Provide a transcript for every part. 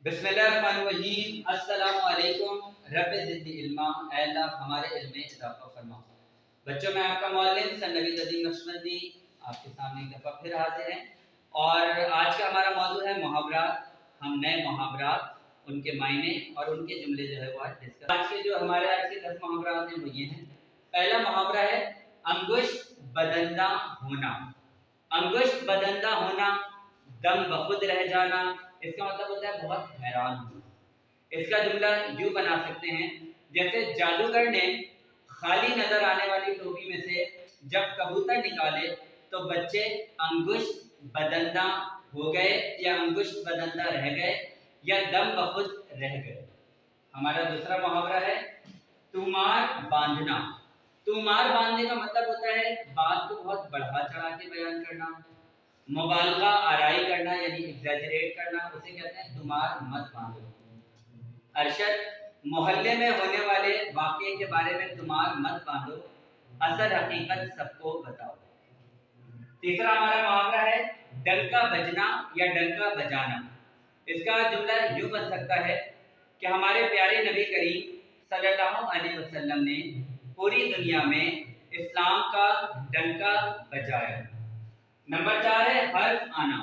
بسم اللہ الرحمن الرحیم۔ السلام علیکم۔ رب زدنی علما، اے اللہ ہمارے علم میں اضافہ فرما۔ بچوں، میں آپ کا معلم سر نوید الدین نقشبندی آپ کے سامنے ایک دفعہ پھر حاضر ہیں، اور آج کا ہمارا موضوع ہے محاورات۔ ہم نئے محاورات، ان کے معنی اور ان کے جملے جو ہے وہ ڈسکس۔ آج کے 10 محاورات ہیں وہ یہ ہیں۔ پہلا محاورہ ہے انگشت بدندہ ہونا۔ انگشت بدندہ ہونا، دم بخود رہ جانا، اس کا مطلب ہوتا ہے بہت حیران ہونا۔ اس کا جملہ یوں بنا سکتے ہیں، جیسے جادوگر نے خالی نظر آنے والی ٹوپی میں سے جب کبوتر نکالے تو بچے انگشت بدندہ ہو گئے، یا انگشت بدندہ رہ گئے، یا دم بخود رہ گئے۔ ہمارا دوسرا محاورہ ہے تومار باندھنا۔ تومار باندھنے کا مطلب ہوتا ہے بات کو بہت بڑھا چڑھا کے بیان کرنا، مبالغہ آرائی کرنا، یعنی ایگزیجریٹ کرنا، اسے کہتے ہیں تمہار مت باندھو۔ ارشد، محلے میں ہونے والے واقعے کے بارے میں تمہار مت باندھو، اصل حقیقت سب کو بتاؤ۔ تیسرا ہمارا محاورہ ہے ڈنکا بجنا یا ڈنکا بجانا۔ اس کا جملہ یوں بن سکتا ہے کہ ہمارے پیارے نبی کریم صلی اللہ علیہ وسلم نے پوری دنیا میں اسلام کا ڈنکا بجایا۔ نمبر 4 ہے حرف آنا۔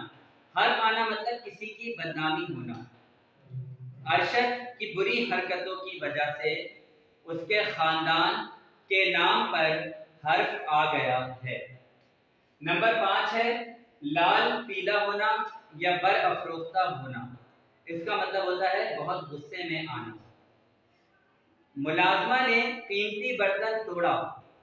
حرف آنا مطلب کسی کی بدنامی ہونا۔ ارشد کی بری حرکتوں کی وجہ سے اس کے خاندان کے نام پر حرف آ گیا ہے۔ نمبر 5 ہے لال پیلا ہونا یا بر افروختہ ہونا۔ اس کا مطلب ہوتا ہے بہت غصے میں آنا۔ ملازمہ نے قیمتی برتن توڑا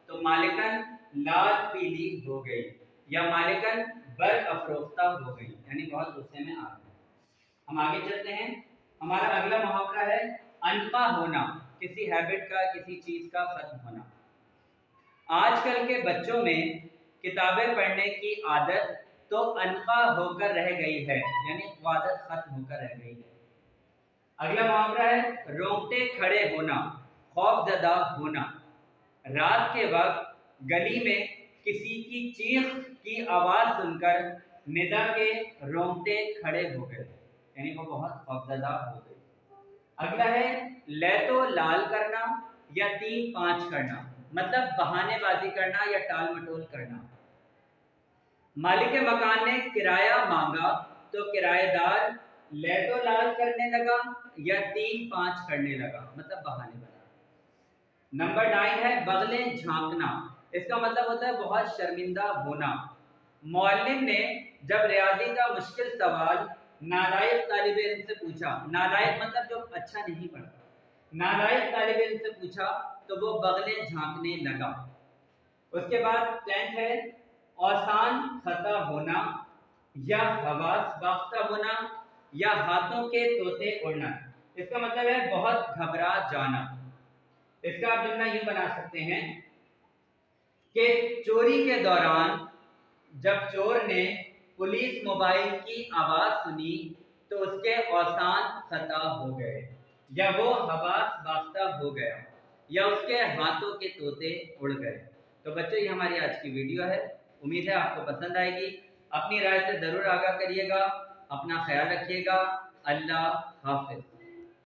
تو مالکن لال پیلی ہو گئی، یا مالکن بر افروختہ ہو گئی، یعنی بہت غصے میں آ گئی۔ ہم آگے چلتے ہیں۔ ہمارا اگلا محاورہ ہے انپا ہونا، کسی ہیبٹ کا، کسی چیز کا ختم ہونا۔ آج کل کے بچوں میں کتابیں پڑھنے کی عادت تو انپا ہو کر رہ گئی ہے، یعنی وہ عادت ختم ہو کر رہ گئی ہے۔ اگلا محاورہ ہے رونگٹے کھڑے ہونا، خوف زدہ ہونا۔ رات کے وقت گلی میں کسی کی چیخ کی آواز سن کر ندا کے رونگٹے کھڑے ہو گئے، یعنی وہ بہت خوفزدہ ہو گئی۔ اگلا ہے لیتو لال کرنا یا 3-5 کرنا، مطلب بہانے بازی کرنا یا ٹال مٹول کرنا۔ مالک مکان نے کرایہ مانگا تو کرایہ دار لیتو لال کرنے لگا یا 3-5 کرنے لگا، مطلب بہانے بازی۔ نمبر 9 ہے بغلیں جھانکنا۔ اس کا مطلب ہوتا ہے بہت شرمندہ ہونا۔ معلم نے جب ریاضی کا مشکل سوال نالائق طالب علم سے پوچھا، نالائق مطلب جو اچھا نہیں پڑھتا، نالائق طالب علم سے پوچھا تو وہ بغلیں جھانکنے لگا۔ اس کے بعد 10 ہے آسان خطا ہونا یا حواس باختہ ہونا یا ہاتھوں کے طوطے اڑنا۔ اس کا مطلب ہے بہت گھبرا جانا۔ اس کا آپ جملہ یوں بنا سکتے ہیں کہ چوری کے دوران جب چور نے پولیس موبائل کی آواز سنی تو اس کے اوسان خطا ہو گئے، یا وہ حواس باختہ ہو گیا، یا اس کے ہاتھوں کے طوطے اڑ گئے۔ تو بچوں، یہ ہماری آج کی ویڈیو ہے، امید ہے آپ کو پسند آئے گی۔ اپنی رائے سے ضرور آگاہ کریے گا، اپنا خیال رکھیے گا۔ اللہ حافظ۔